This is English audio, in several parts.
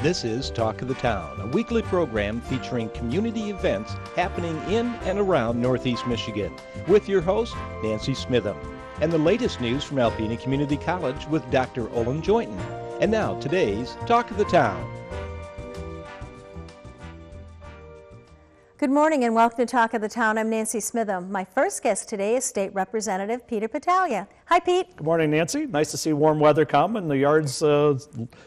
This is Talk of the Town, a weekly program featuring community events happening in and around Northeast Michigan, with your host, Nancy Smitham, and the latest news from Alpena Community College with Dr. Olin Joynton. And now, today's Talk of the Town. Good morning and welcome to Talk of the Town. I'm Nancy Smitham. My first guest today is State Representative Peter Patalia. Hi, Pete. Good morning, Nancy. Nice to see warm weather come and the yard's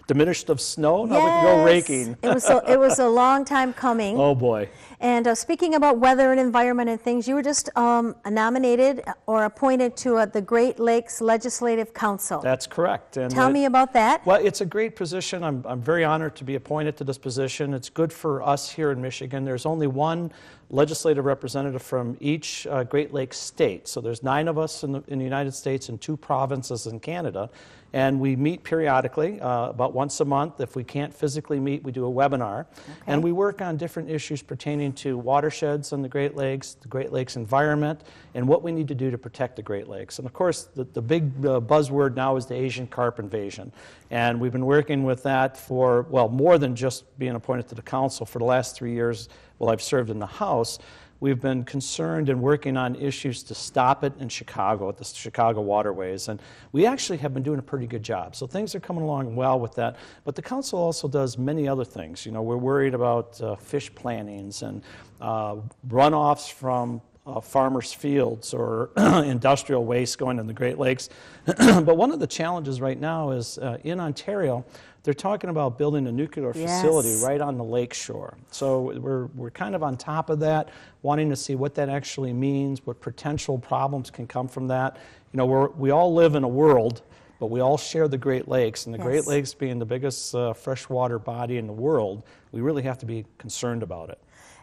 diminished of snow. Now we can go raking. It was a long time coming. Oh, boy. And speaking about weather and environment and things, you were just nominated or appointed to the Great Lakes Legislative Council. That's correct. And Tell me about that. Well, it's a great position. I'm very honored to be appointed to this position. It's good for us here in Michigan. There's only one legislative representative from each Great Lakes state. So there's 9 of us in the United States and 2 provinces in Canada. And we meet periodically, about once a month. If we can't physically meet, we do a webinar. Okay. And we work on different issues pertaining to watersheds on the Great Lakes environment, and what we need to do to protect the Great Lakes. And of course, the big buzzword now is the Asian carp invasion. And we've been working with that for, well, more than just being appointed to the council. For the last 3 years, while I've served in the House, we've been concerned and working on issues to stop it in Chicago, at the Chicago waterways. And we actually have been doing a pretty good job. So things are coming along well with that. But the council also does many other things. You know, we're worried about fish plantings and runoffs from farmers' fields or industrial waste going in the Great Lakes. But one of the challenges right now is in Ontario, they're talking about building a nuclear facility right on the lake shore. So we're kind of on top of that, wanting to see what that actually means, what potential problems can come from that. You know, we all live in a world, but we all share the Great Lakes, and the Great Lakes being the biggest freshwater body in the world, we really have to be concerned about it.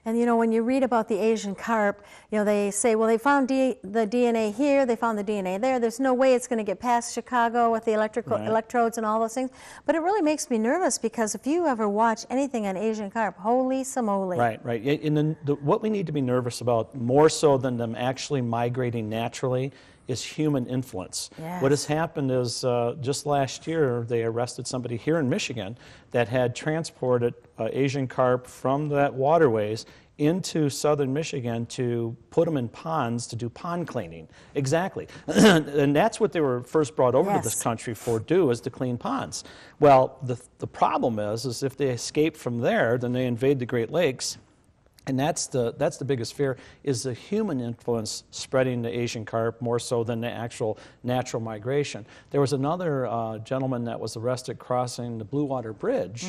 And you know, when you read about the Asian carp, you know, they say, well, they found the DNA here, they found the DNA there. There's no way it's going to get past Chicago with the electrodes and all those things. But it really makes me nervous, because if you ever watch anything on Asian carp, holy simoly. Right. And what we need to be nervous about, more so than them actually migrating naturally, is human influence. Yes. What has happened is just last year they arrested somebody here in Michigan that had transported Asian carp from that waterways into southern Michigan to put them in ponds to do pond cleaning. Exactly. And that's what they were first brought over to this country for, is to clean ponds. Well, the problem is if they escape from there, then they invade the Great Lakes. And that's the biggest fear, is the human influence spreading the Asian carp more so than the actual natural migration. There was another gentleman that was arrested crossing the Blue Water Bridge.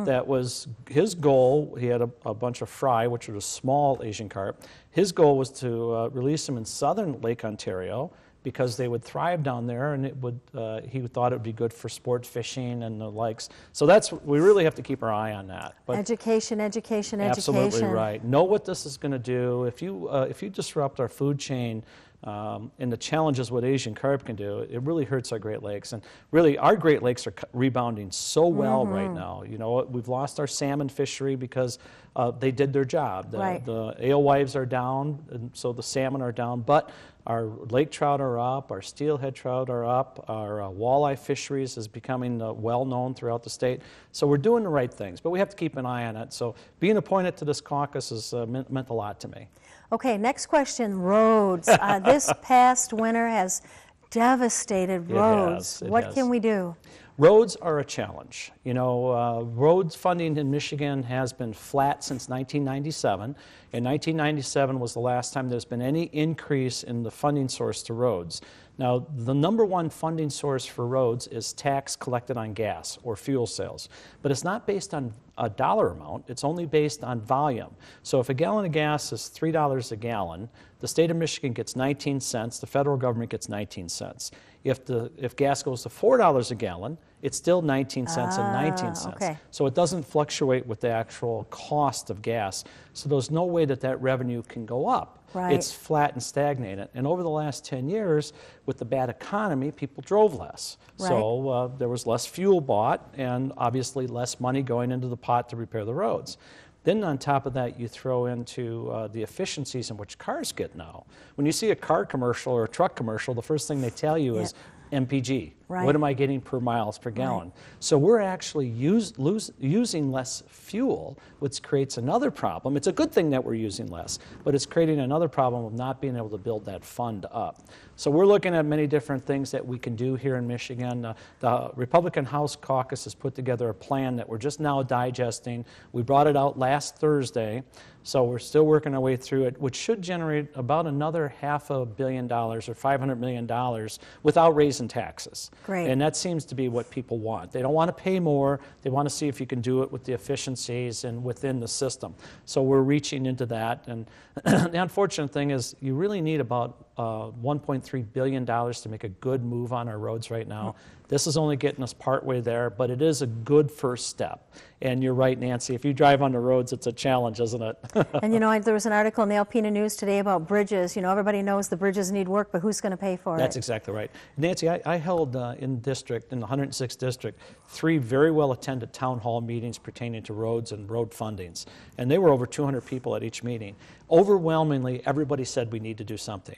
That was his goal. He had a bunch of fry, which was a small Asian carp. His goal was to release them in southern Lake Ontario, because they would thrive down there, and he thought it would be good for sport fishing and the likes. So we really have to keep our eye on that. But education. Absolutely right. Know what this is going to do. If you disrupt our food chain, and the challenges what Asian carp can do, it really hurts our Great Lakes. And really, our Great Lakes are rebounding so well right now. You know, we've lost our salmon fishery because they did their job. The alewives are down, and so the salmon are down. But our lake trout are up, our steelhead trout are up, our walleye fisheries is becoming well known throughout the state. So we're doing the right things, but we have to keep an eye on it. So being appointed to this caucus has meant a lot to me. Okay, next question, roads. This past winter has devastated roads. What can we do? Roads are a challenge. You know, roads funding in Michigan has been flat since 1997. And 1997 was the last time there's been any increase in the funding source to roads. Now, the number one funding source for roads is tax collected on gas or fuel sales. But it's not based on a dollar amount, it's only based on volume. So if a gallon of gas is $3 a gallon, the state of Michigan gets 19 cents, the federal government gets 19 cents. If gas goes to $4 a gallon, it's still 19 cents and 19 cents. Okay. So it doesn't fluctuate with the actual cost of gas. So there's no way that revenue can go up. Right. It's flat and stagnated. And over the last 10 years, with the bad economy, people drove less. Right. So there was less fuel bought and obviously less money going into the pot to repair the roads. Then on top of that, you throw into the efficiencies in which cars get now. When you see a car commercial or a truck commercial, the first thing they tell you is MPG, Right. What am I getting per miles per gallon? Right. So we're actually using less fuel, which creates another problem. It's a good thing that we're using less, but it's creating another problem of not being able to build that fund up. So we're looking at many different things that we can do here in Michigan. The Republican House Caucus has put together a plan that we're just now digesting. We brought it out last Thursday, so we're still working our way through it, which should generate about another $500 million or $500 million without raising taxes. Great. And that seems to be what people want. They don't want to pay more. They want to see if you can do it with the efficiencies and within the system. So we're reaching into that. And the unfortunate thing is you really need about $1.3 billion to make a good move on our roads right now. This is only getting us partway there, but it is a good first step. And you're right, Nancy, if you drive on the roads, it's a challenge, isn't it? And you know, there was an article in the Alpena News today about bridges. You know, everybody knows the bridges need work, but who's going to pay for it? That's exactly right. Nancy, I held in the 106th district, 3 very well-attended town hall meetings pertaining to roads and road fundings. And they were over 200 people at each meeting. Overwhelmingly, everybody said we need to do something.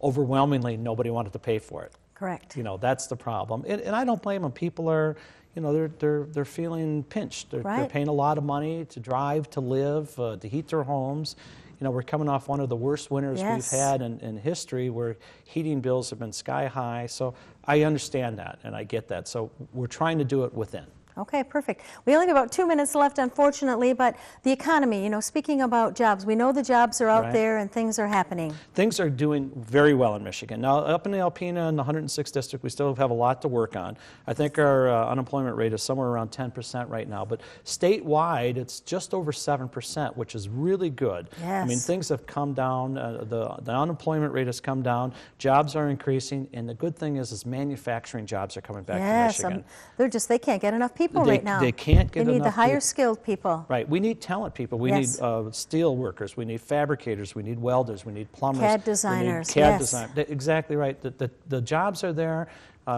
Overwhelmingly, nobody wanted to pay for it. Correct. You know, that's the problem. And I don't blame them. People are, you know, they're feeling pinched. They're paying a lot of money to drive, to live, to heat their homes. You know, we're coming off one of the worst winters we've had in history, where heating bills have been sky high. So I understand that, and I get that. So we're trying to do it within. Okay, perfect. We only have about 2 minutes left, unfortunately, but the economy, you know, speaking about jobs, we know the jobs are out there and things are happening. Things are doing very well in Michigan. Now, up in the Alpena and the 106th district, we still have a lot to work on. I think our unemployment rate is somewhere around 10% right now, but statewide, it's just over 7%, which is really good. Yes. I mean, things have come down. The unemployment rate has come down. Jobs are increasing, and the good thing is manufacturing jobs are coming back to Michigan. They can't get enough people right now. They can't get enough. They need the higher skilled people. Right. We need talent people. We need steel workers. We need fabricators. We need welders. We need plumbers. CAD designers. CAD design. Exactly right. The jobs are there.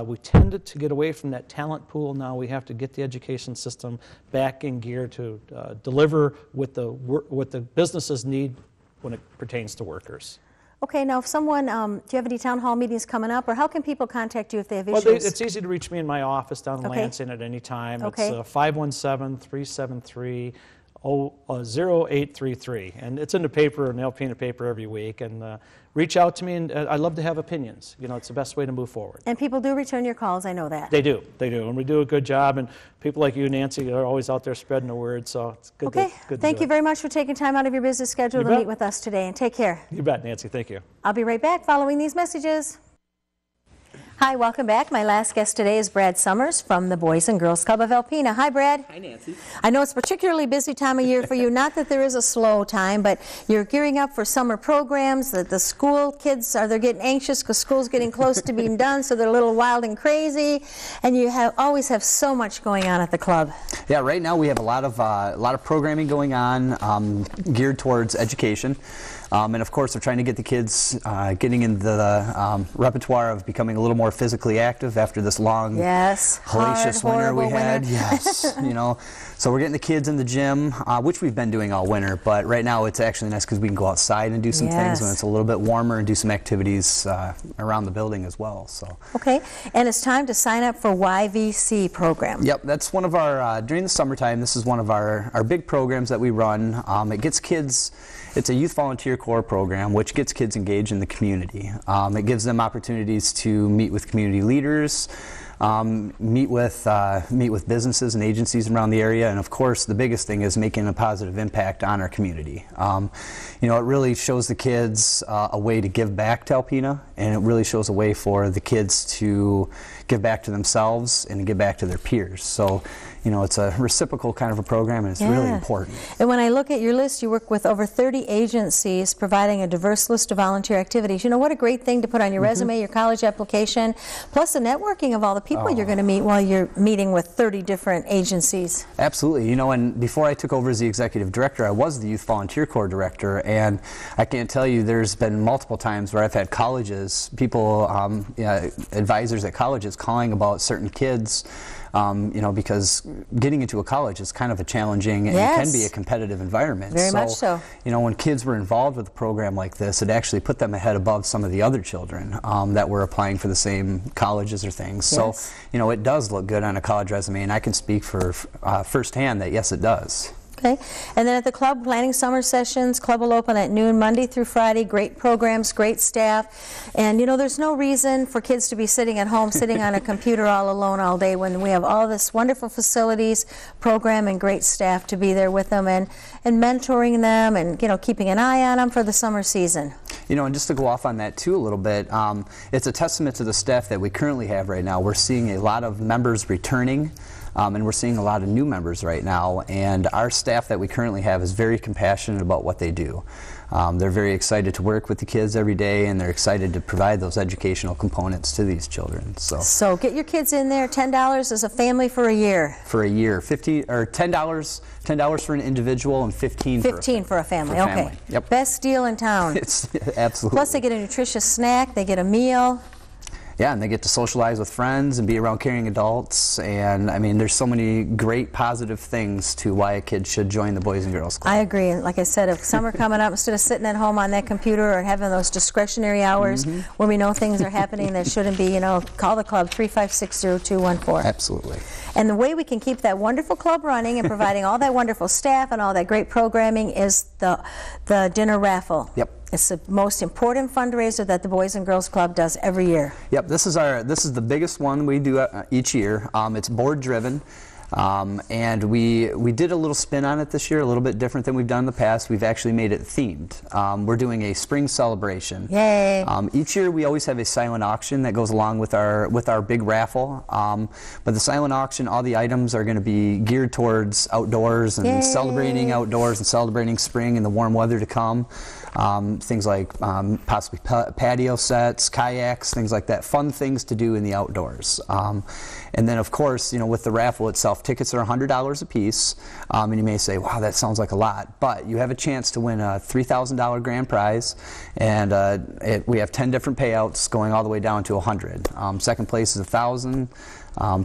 We tended to get away from that talent pool. Now we have to get the education system back in gear to deliver what the businesses need when it pertains to workers. Okay, now if someone, do you have any town hall meetings coming up, or how can people contact you if they have issues? Well, it's easy to reach me in my office down in Lansing at any time. It's 517-373-0833, and it's in the paper, in the Alpena paper every week. And reach out to me, and I love to have opinions. You know, it's the best way to move forward. And people do return your calls, I know that. They do, and we do a good job. And people like you, Nancy, are always out there spreading the word. So it's good. Okay, thank you very much for taking time out of your busy schedule to meet with us today, and take care. You bet, Nancy. Thank you. I'll be right back following these messages. Hi, welcome back. My last guest today is Brad Summers from the Boys and Girls Club of Alpena. Hi, Brad. Hi, Nancy. I know it's a particularly busy time of year for you. Not that there is a slow time, but you're gearing up for summer programs. The school kids, they're getting anxious because school's getting close to being done, so they're a little wild and crazy. And you always have so much going on at the club. Yeah, right now we have a lot of programming going on geared towards education. And of course, we're trying to get the kids getting into the repertoire of becoming a little more physically active after this long, hellacious winter we had. Yes, you know. So we're getting the kids in the gym, which we've been doing all winter. But right now, it's actually nice because we can go outside and do some things when it's a little bit warmer, and do some activities around the building as well. So. Okay, and it's time to sign up for YVC program. Yep, that's one of our during the summertime. This is one of our big programs that we run. It gets kids. It's a youth volunteer corps program which gets kids engaged in the community. It gives them opportunities to meet with community leaders, meet with businesses and agencies around the area, and of course the biggest thing is making a positive impact on our community. You know, it really shows the kids a way to give back to Alpena, and it really shows a way for the kids to give back to themselves and to give back to their peers. So, you know, it's a reciprocal kind of a program, and it's really important. And when I look at your list, you work with over 30 agencies providing a diverse list of volunteer activities. You know, what a great thing to put on your resume, your college application, plus the networking of all the people you're going to meet while you're meeting with 30 different agencies. Absolutely. You know, and before I took over as the executive director, I was the Youth Volunteer Corps director, and I can't tell you, there's been multiple times where I've had colleges, people, advisors at colleges calling about certain kids you know, because getting into a college is kind of a challenging and Yes. can be a competitive environment. Very much so. You know, when kids were involved with a program like this, it actually put them ahead above some of the other children that were applying for the same colleges or things. Yes. So, you know, it does look good on a college resume, and I can speak for firsthand that yes, it does. Okay. And then at the club, planning summer sessions. Club will open at noon Monday through Friday. Great programs, great staff. And, you know, there's no reason for kids to be sitting at home, sitting on a computer all alone all day when we have all this wonderful facilities, program, and great staff to be there with them and mentoring them and, you know, keeping an eye on them for the summer season. You know, and just to go off on that too a little bit, it's a testament to the staff that we currently have right now. We're seeing a lot of members returning. And we're seeing a lot of new members right now, and our staff that we currently have is very compassionate about what they do. They're very excited to work with the kids every day, and they're excited to provide those educational components to these children. So get your kids in there. $10 as a family for a year. For a year, $10 for an individual and $15 for a family. For okay. family. Yep. Best deal in town. It's absolutely. Plus they get a nutritious snack. They get a meal. Yeah, and they get to socialize with friends and be around caring adults, and I mean, there's so many great positive things to why a kid should join the Boys and Girls Club. I agree, and like I said, if summer coming up, instead of sitting at home on that computer or having those discretionary hours when we know things are happening that shouldn't be, you know, call the club, 3560214. Absolutely. And the way we can keep that wonderful club running and providing all that wonderful staff and all that great programming is the dinner raffle. Yep. It's the most important fundraiser that the Boys and Girls Club does every year. Yep, this is the biggest one we do each year. It's board driven. And we did a little spin on it this year, a little bit different than we've done in the past. We've actually made it themed. We're doing a spring celebration. Yay! Each year we always have a silent auction that goes along with our big raffle. But the silent auction, all the items are going to be geared towards outdoors and Yay. Celebrating outdoors and celebrating spring and the warm weather to come. Things like possibly patio sets, kayaks, things like that. Fun things to do in the outdoors. And then, of course, you know, with the raffle itself, tickets are $100 a piece. And you may say, wow, that sounds like a lot. But you have a chance to win a $3,000 grand prize. And we have 10 different payouts going all the way down to 100. Second place is $1,000.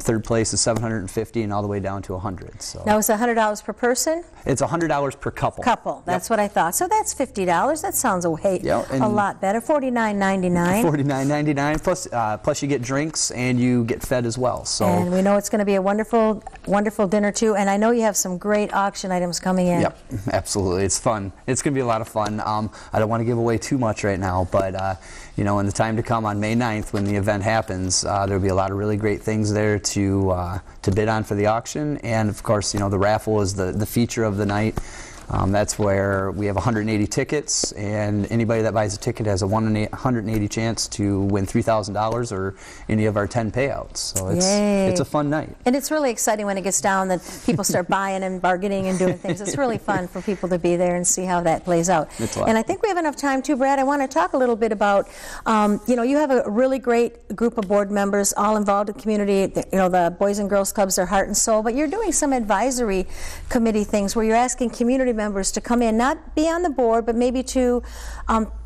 Third place is $750, and all the way down to 100. So Now, is it $100 per person? it's $100 per couple. Couple. That's what I thought. So that's $50. That sounds a lot better. $49.99. $49.99 plus you get drinks and you get fed as well. So And we know it's going to be a wonderful, wonderful dinner too. And I know you have some great auction items coming in. Yep, absolutely. It's fun. It's going to be a lot of fun. I don't want to give away too much right now, but you know, in the time to come on May 9th when the event happens, there'll be a lot of really great things there to bid on for the auction. And of course, you know, the raffle is the feature of the night. That's where we have 180 tickets, and anybody that buys a ticket has a 180 chance to win $3,000 or any of our 10 payouts. So it's a fun night. And it's really exciting when it gets down that people start buying and bargaining and doing things. It's really fun for people to be there and see how that plays out. And I think we have enough time too, Brad. I want to talk a little bit about, you know, you have a really great group of board members all involved in the community. You know, the Boys and Girls Clubs are heart and soul, but you're doing some advisory committee things where you're asking community members to come in, not be on the board, but maybe to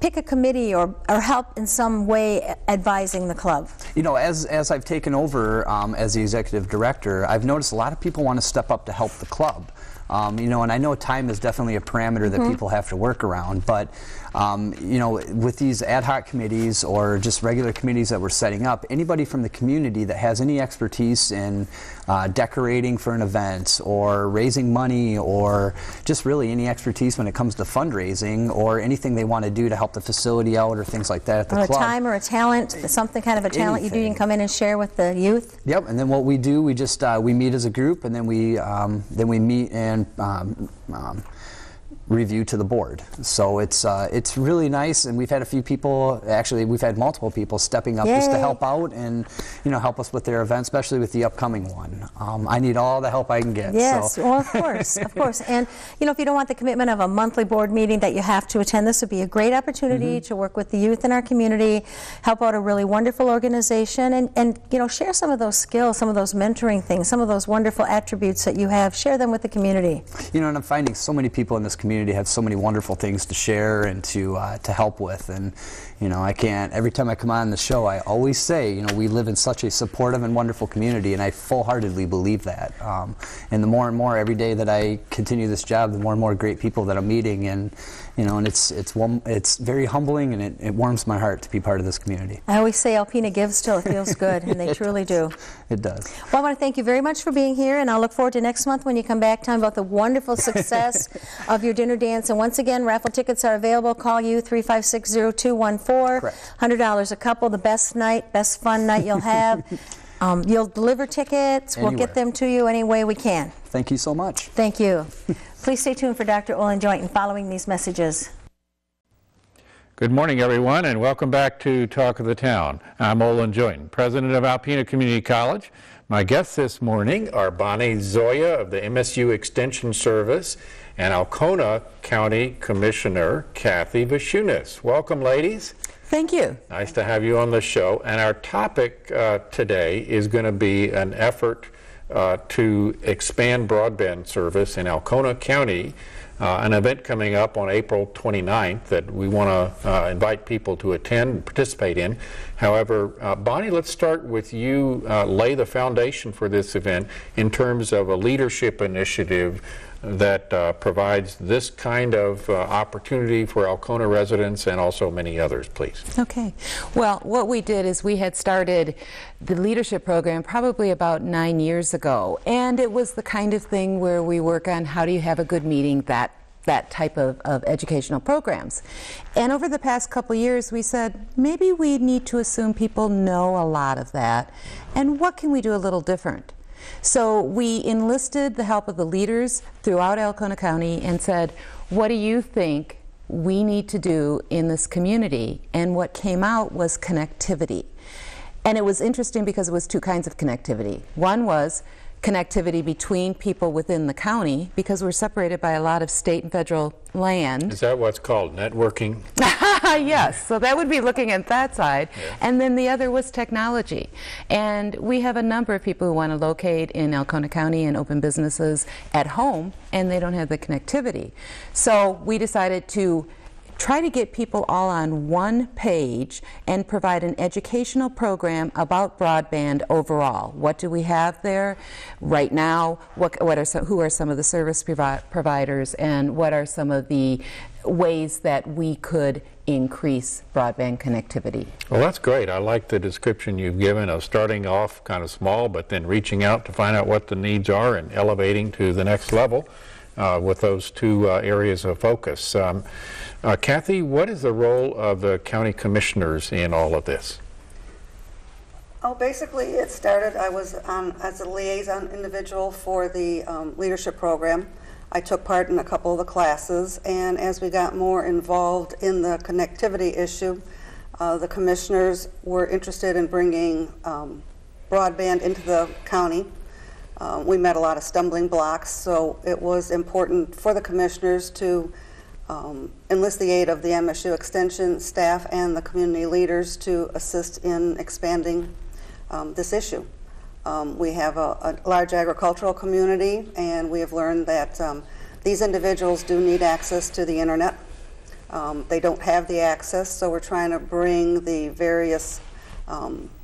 pick a committee or help in some way advising the club. You know, as I've taken over as the executive director, I've noticed a lot of people want to step up to help the club. You know, and I know time is definitely a parameter that people have to work around, but you know, with these ad hoc committees or just regular committees that we're setting up, anybody from the community that has any expertise in decorating for an event or raising money or just really any expertise when it comes to fundraising or anything they want to do to help the facility out or things like that at the club. Or a time or a talent, something kind of a talent you do, you can come in and share with the youth. Yep, and then what we do, we just we meet as a group, and then we meet and review to the board. So it's really nice, and we've had a few people, actually we've had multiple people stepping up just to help out and, you know, help us with their event, especially with the upcoming one. I need all the help I can get. Yes, so. well, of course, of course. And, you know, if you don't want the commitment of a monthly board meeting that you have to attend, this would be a great opportunity to work with the youth in our community, help out a really wonderful organization, and you know, share some of those skills, some of those mentoring things, some of those wonderful attributes that you have, share them with the community. You know, and I'm finding so many people in this community have so many wonderful things to share and to help with. And you know, I can't, every time I come on the show, I always say, you know, we live in such a supportive and wonderful community, and I full-heartedly believe that. And the more and more every day that I continue this job, the more and more great people that I'm meeting, and you know, and it's very humbling, and it warms my heart to be part of this community. I always say Alpena gives till it feels good, and they truly do. It does. Well, I want to thank you very much for being here, and I'll look forward to next month when you come back talking about the wonderful success of your dinner dance. And once again, raffle tickets are available. Call you 356-0214. Correct. $100 a couple. The best night, best fun night you'll have. You'll deliver tickets. Anywhere. We'll get them to you any way we can. Thank you so much. Thank you. Please stay tuned for Dr. Olin Jointon following these messages. Good morning, everyone, and welcome back to Talk of the Town. I'm Olin Jointon, president of Alpena Community College. My guests this morning are Bonnie Zoya of the MSU Extension Service and Alcona County Commissioner Kathy Vashunas. Welcome, ladies. Thank you. Nice to have you on the show. And our topic today is going to be an effort to expand broadband service in Alcona County, an event coming up on April 29th that we want to invite people to attend and participate in. However, Bonnie, let's start with you. Lay the foundation for this event in terms of a leadership initiative that provides this kind of opportunity for Alcona residents and also many others, please. Okay. Well, what we did is we had started the leadership program probably about 9 years ago, and it was the kind of thing where we work on how do you have a good meeting, that type of educational programs. And over the past couple years, we said maybe we need to assume people know a lot of that, and what can we do a little different? So we enlisted the help of the leaders throughout Alcona County and said, what do you think we need to do in this community? And what came out was connectivity. And it was interesting because it was two kinds of connectivity. One was connectivity between people within the county, because we're separated by a lot of state and federal land. Is that what's called networking? Yes, so that would be looking at that side. Yeah. And then the other was technology. And we have a number of people who want to locate in Alcona County and open businesses at home, and they don't have the connectivity. So we decided to try to get people all on one page and provide an educational program about broadband overall. What do we have there right now? Who are some of the service providers, and what are some of the ways that we could increase broadband connectivity? Well, that's great. I like the description you've given of starting off kind of small, but then reaching out to find out what the needs are and elevating to the next level with those two areas of focus. Kathy, what is the role of the county commissioners in all of this? Oh, basically it started, I was as a liaison individual for the leadership program. I took part in a couple of the classes, and as we got more involved in the connectivity issue, the commissioners were interested in bringing broadband into the county. We met a lot of stumbling blocks, so it was important for the commissioners to enlist the aid of the MSU Extension staff and the community leaders to assist in expanding this issue. We have a large agricultural community, and we have learned that these individuals do need access to the internet. They don't have the access, so we're trying to bring the various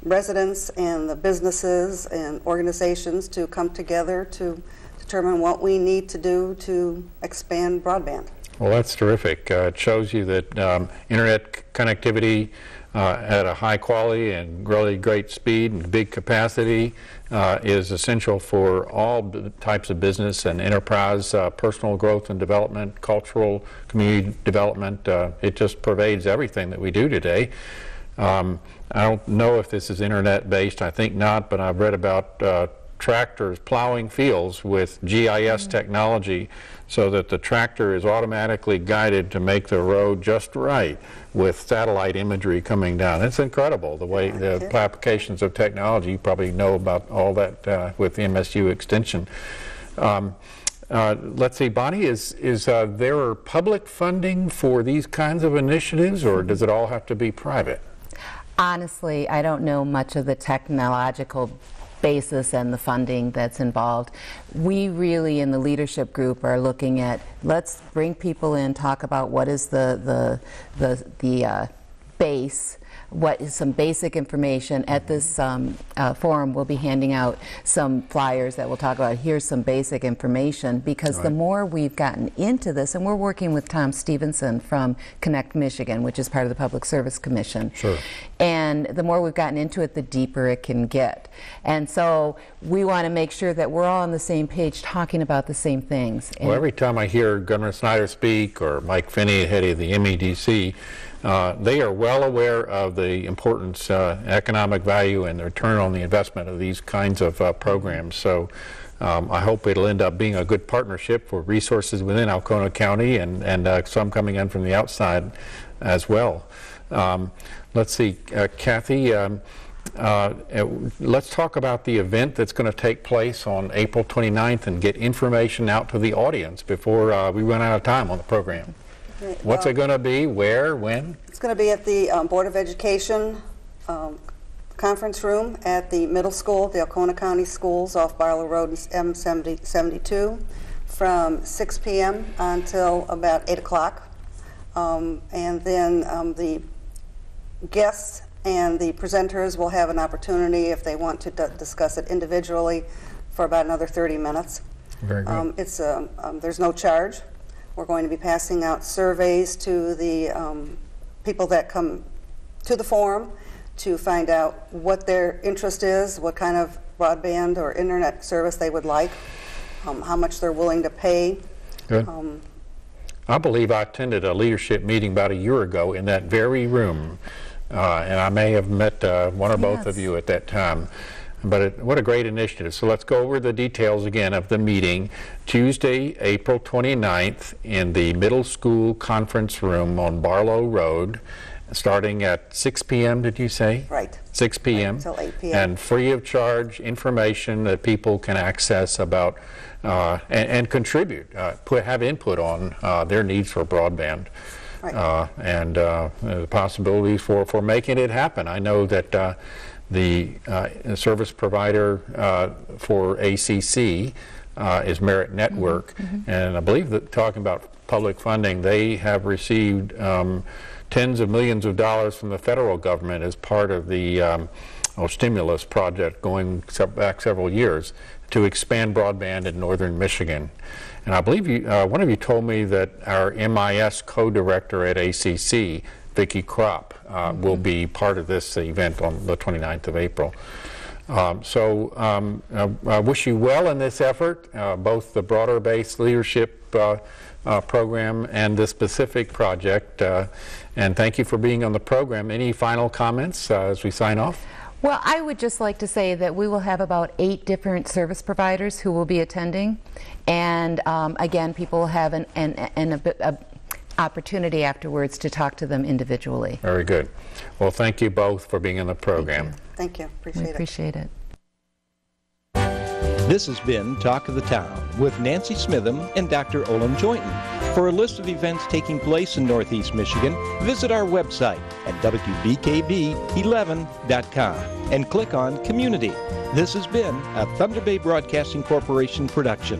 residents and the businesses and organizations to come together to determine what we need to do to expand broadband. Well, that's terrific. It shows you that internet connectivity at a high quality and really great speed and big capacity is essential for all types of business and enterprise, personal growth and development, cultural, community development. It just pervades everything that we do today. I don't know if this is internet-based. I think not, but I've read about tractors plowing fields with GIS technology so that the tractor is automatically guided to make the road just right with satellite imagery coming down. It's incredible the way the applications of technology. You probably know about all that with MSU Extension. Let's see, Bonnie, is there public funding for these kinds of initiatives, or does it all have to be private? Honestly, I don't know much of the technological basis and the funding that's involved. We really, in the leadership group, are looking at, let's bring people in, talk about what is the base, what is some basic information. At this forum, we'll be handing out some flyers that will talk about, here's some basic information, because the more we've gotten into this, and we're working with Tom Stevenson from Connect Michigan, which is part of the Public Service Commission. Sure. And the more we've gotten into it, the deeper it can get. And so we want to make sure that we're all on the same page talking about the same things. Well, every time I hear Governor Snyder speak, or Mike Finney, head of the MEDC, they are well aware of the importance, economic value, and the return on the investment of these kinds of programs. So I hope it'll end up being a good partnership for resources within Alpena County and some coming in from the outside as well. Let's see, Kathy, let's talk about the event that's going to take place on April 29th and get information out to the audience before we run out of time on the program. What's it going to be? Where? When? It's going to be at the Board of Education conference room at the middle school, the Alpena County Schools off Barlow Road and M72 from 6 p.m. until about 8 o'clock. And then the guests and the presenters will have an opportunity, if they want to discuss it individually, for about another 30 minutes. Very good. There's no charge. We're going to be passing out surveys to the people that come to the forum to find out what their interest is, what kind of broadband or internet service they would like, how much they're willing to pay. Good. I believe I attended a leadership meeting about a year ago in that very room, and I may have met one or both of you at that time. But what a great initiative. So let's go over the details again of the meeting. Tuesday, April 29th in the middle school conference room on Barlow Road, starting at 6 p.m., did you say? Right. 6 p.m. Right, until 8 p.m. And free of charge information that people can access about and contribute, have input on their needs for broadband. Right. And the possibilities for making it happen. I know that the service provider for ACC is Merit Network, and I believe that, talking about public funding, they have received tens of millions of dollars from the federal government as part of the stimulus project going back several years to expand broadband in northern Michigan. And I believe one of you told me that our MIS co-director at ACC, Vicki Kropp, will be part of this event on the 29th of April. I wish you well in this effort, both the broader-based leadership program and the specific project. And thank you for being on the program. Any final comments as we sign off? Well, I would just like to say that we will have about 8 different service providers who will be attending. And again, people will have an opportunity afterwards to talk to them individually. Very good. Well, thank you both for being in the program. Thank you. Appreciate it. This has been Talk of the Town with Nancy Smitham and Dr. Olin Joynton. For a list of events taking place in Northeast Michigan, visit our website at wbkb11.com and click on Community. This has been a Thunder Bay Broadcasting Corporation production.